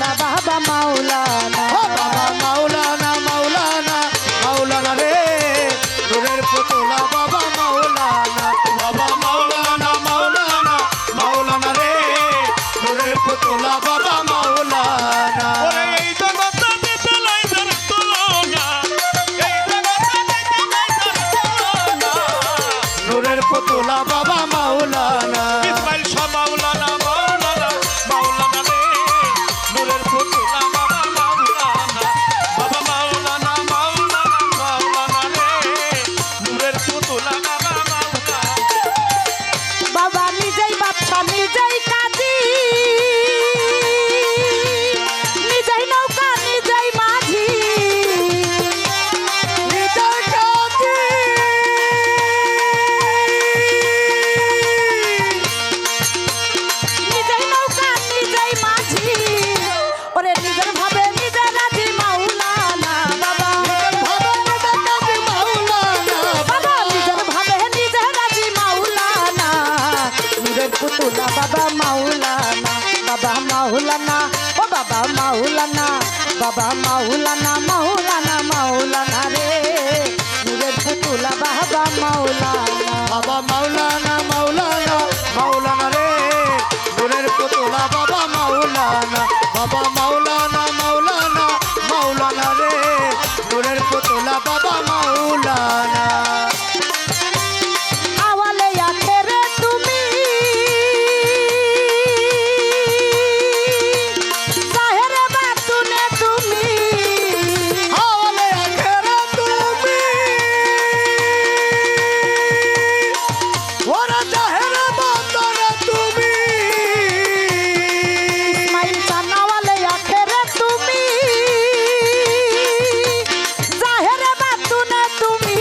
পুতুলা বাবা মাওলানা বাবা মাওলানা মাওলানা মাওলানা রে নূরের পুতুলা বাবা মাওলানা বাবা মাওলানা মাওলানা মাওলানা রে নূরের পুতুলা বাবা মাওলানা ওরে এই জগতে দিতে নাই যার তুলনা এই জগতে দিতে নাই যার তুলনা নূরের পুতুলা বাবা মাওলানা ইসমাইল শাহ মাওলানা মাওলানা মাওলানা রে নূরের পুতুলা বাবা মাওলানা বাবা মাওলানা মাওলানা মাওলানা রে নূরের পুতুলা বাবা মাওলানা বাবা নিজেই বাদশা নিজেই কাজী নিজেই নৌকা নিজেই মাঝি নিজের কাছে নিজেই নৌকা নিজেই মাঝি ওরে নিজের ভাবে নিজের রাজি মাওলানা বাবা ভাবে নিজের কাছে মাওলানা বাবা নিজের ভাবে নিজের রাজি মাওলানা নূরের পুতুলা বাবা মাওলানা বাবা মাওলানা ও বাবা মাওলানা বাবা মাওলানা মাওলানা মাওলানা রে নূরের পুতুলা বাবা মাওলানা বাবা মাওলানা মাওলানা মাওলানা রে নূরের পুতুলা বাবা মাওলানা বাবা মাওলানা মাওলানা মাওলানা রে নূরের পুতুলা বাবা মাওলানা আওয়ালে আখেরে তুমি জাহেরে বাতুনে তুমি হাওয়ালে আখেরা তুমি ওরা জাহেরা বন্দরে তুমি ইসমাইল জানাওয়ালে আখেরে তুমি জাহেরে বাতুনে তুমি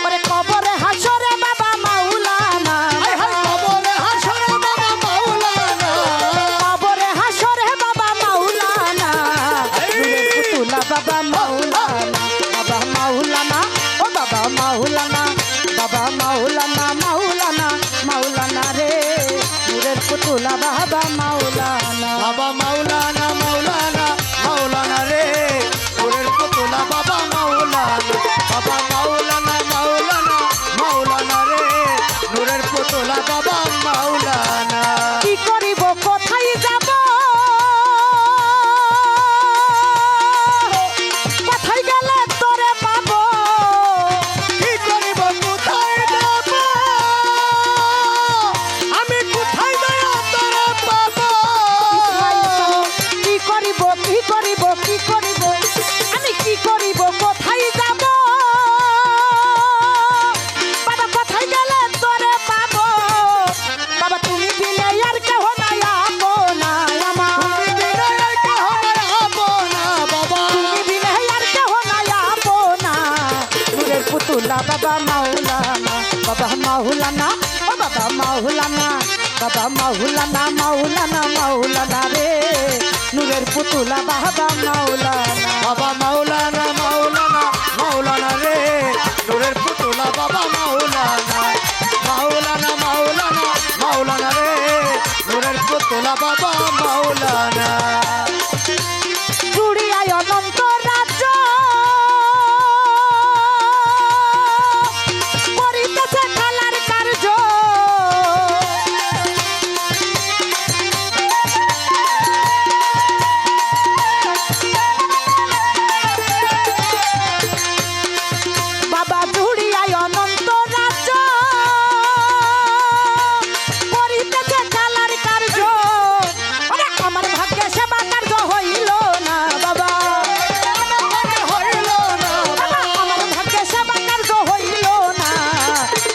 ওরে কবরে হাসরে বাবা মাওলানা হায় হায় কবরে হাসরে বাবা মাওলানা কবরে হাসরে বাবা মাওলানা নূরের পুতুলা বাবা মাওলানা বাবা মাওলানা ও বাবা মাওলানা বাবা মাওলানা মাওলানা মাওলানা রে নূরের পুতুলা বাবা মাওলানা বাবা মাওলানা মাওলানা মাওলানা রে নূরের পুতুলা বাবা মাওলানা বাবা মাওলানা মাওলানা মাওলানা রে নূরের পুতুলা বাবা মাওলানা কি করিব কোথায় যাব কোথায় গেলে তোরে পাবো কি করিব কোথায় যাব আমি কোথায় যাই তোরে পাবো কি করিব কি করিব কি করিব আমি কি করিব কোথায় যাব বাবা কোথায় গেলে তোরে পাবো বাবা তুমি দিলে আর কেহ নাই আপনা আমার বিনয়ের কেহ নাই আপনা বাবা তুমি দিলে আর কেহ নাই আপনা নূরের পুতুলা বাবা মাওলানা বাবা মাওলানা ও বাবা মাওলানা বাবা মাওলানা মাওলানা মাওলানা রে নূরের পুতুলা বাবা মাওলানা বাবা মাওলানা মাওলানা মাওলানা রে নূরের পুতুলা বাবা মাওলানা মাওলানা মাওলানা মাওলানা রে নূরের পুতুলা বাবা মাওলানা জুড়িয়ায় অনন্ত রাজ্য করিতেছে খেলার কার্য বাবা জুড়িয়ায় অনন্ত রাজ্য করিতেছে খেলার কার্য ওরে আমার ভাগ্যে সেবা কার্য হইল না বাবা হইল না বাবা আমার ভাগ্যে সেবা কার্য হইল না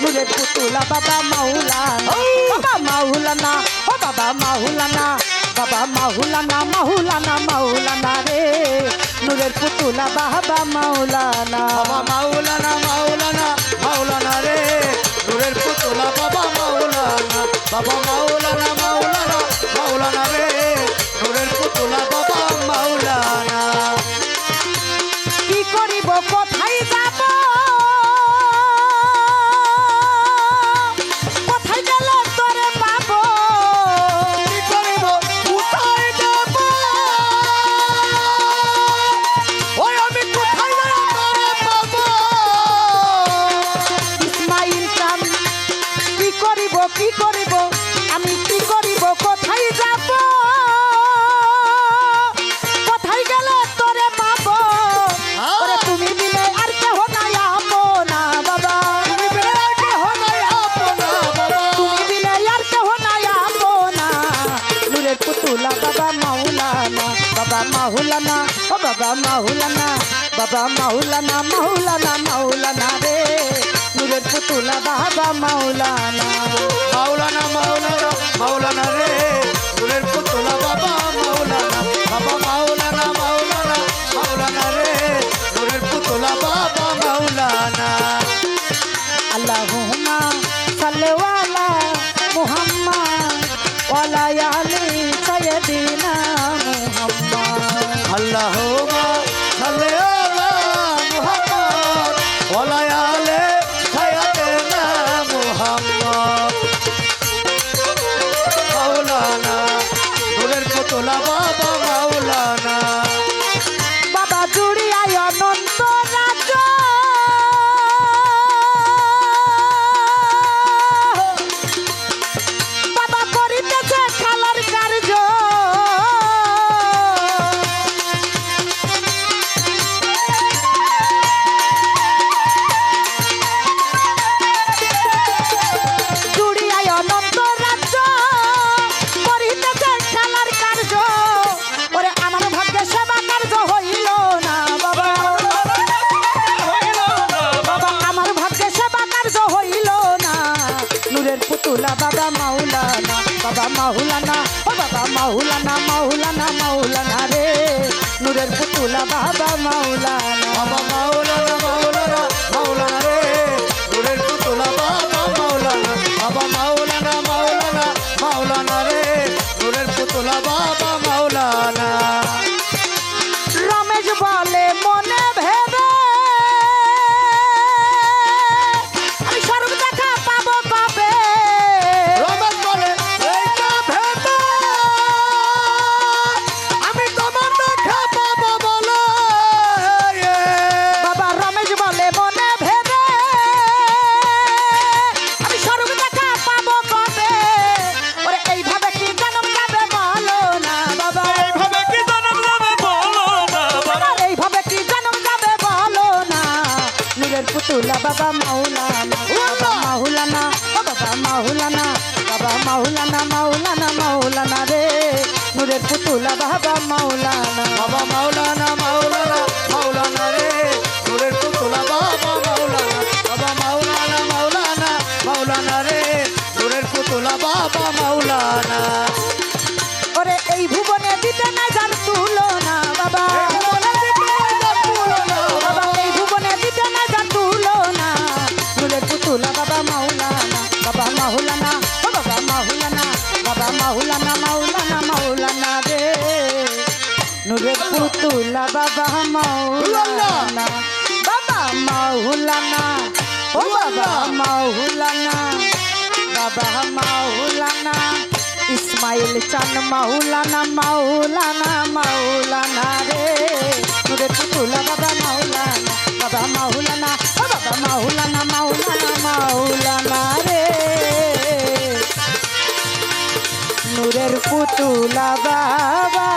নূরের পুতুলা বাবা মাওলানা বাবা মাওলানা ও বাবা মাওলানা বাবা মাওলানা মাওলানা মাওলানা রে নূরের পুতুলা বাবা মাওলানা বাবা মাওলানা মাওলানা মাওলানা রে নূরের পুতুলা বাবা মাওলানা বাবা মাওলানা মাওলানা মাওলানা রে নূরের পুতুলা বাবা মাওলানা কি করিব কোথায় যাব কোথায় গেলে তোরে পাবো কি করিব কোথায় যাব মাওলানা ও বাবা মাওলানা বাবা মাওলানা মাওলানা মাওলানা রে নূরের পুতুলা বাবা মাওলানা মাওলানা মাওলানা মাওলানা রে নূরের পুতুলা বাবা মাওলানা বাবা মাওলানা মাওলানা মাওলানা রে নূরের পুতুলা বাবা মাওলানা আল্লাহুম্মা সাল্লি আলা মুহাম্মদ ওয়া আলা আলি সাইয়্যিদিনা মুহাম্মদ আল্লাহুম্মা সাল্লি আলা মুহাম্মদ ওয়া আলা আলি সাইয়্যিদিনা মুহাম্মদ মাওলানা নূরের পুতুলা বাবা মাওলানা বাবা জুড়িয়ায় অনন্ত রাজ্য বাবা করিতেছে খেলার কার্য জুড়িয়ায় অনন্ত রাজ্য করিতেছে খেলার কার্য ওরে আমার ভাগ্যে সেবা কার্য হইল না বাবা বাবা আমার ভাগ্যে সেবা কার্য হইল না নূরের পুতুলা বাবা মাওলানা বাবা মাওলানা ও বাবা মাওলানা মাওলানা মাওলানা রে নূরের পুতুলা বাবা মাওলানা বাবা মাওলানা মাওলানা মাওলানা রে নূরের পুতুলা বাবা মাওলানা বাবা মাওলানা মাওলানা মাওলানা রে নূরের পুতুলা বাবা মাওলানা রমেশ বলে মনে ভেবে আমি স্বরূপ দেখা পাবো পাবে রমেশ বলে এইটা ভেবে আমি তোমার দেখা পাবো বলে বাবা রমেশ বলে মনে ভেবে আমি স্বরূপ দেখা পাবো কবে ওরে এইভাবে কি জন্ম যাবে বলো না বাবা এইভাবে কি জনম যাবে বলো না বাবা বাবা এইভাবে কি জন্ম যাবে বলো না নূরের পুতুলা বাবা মাওলানা বাবা মাওলানা ও বাবা মাওলানা বাবা মাওলানা মাওলানা মাওলানা রে নূরের পুতুলা বাবা মাওলানা বাবা মাওলানা মাওলানা মাওলানা রে নূরের পুতুলা বাবা মাওলানা বাবা মাওলানা মাওলানা মাওলানা রে নূরের পুতুলা বাবা মাওলানা ওরে এই ভুবনে দিতে না যার তুলনা বাবা বাবা এই ভুবনে দিতে না যার তুলনা নূরের পুতুলা বাবা মাওলানা বাবা মাওলানা ও বাবা মাওলানা বাবা মাওলানা মাওলানা মাওলানা রে নূরের পুতুলা বাবা মাওলানা বাবা মাওলানা ও বাবা মাওলানা বাবা মাওলানা ইসমাইল চান মাওলানা মাওলানা মাওলানা রে নূরের পুতুলা বাবা মাওলানা বাবা মাওলানা ও বাবা মাওলানা মাওলানা মাওলানা রে নূরের পুতুলা বাবা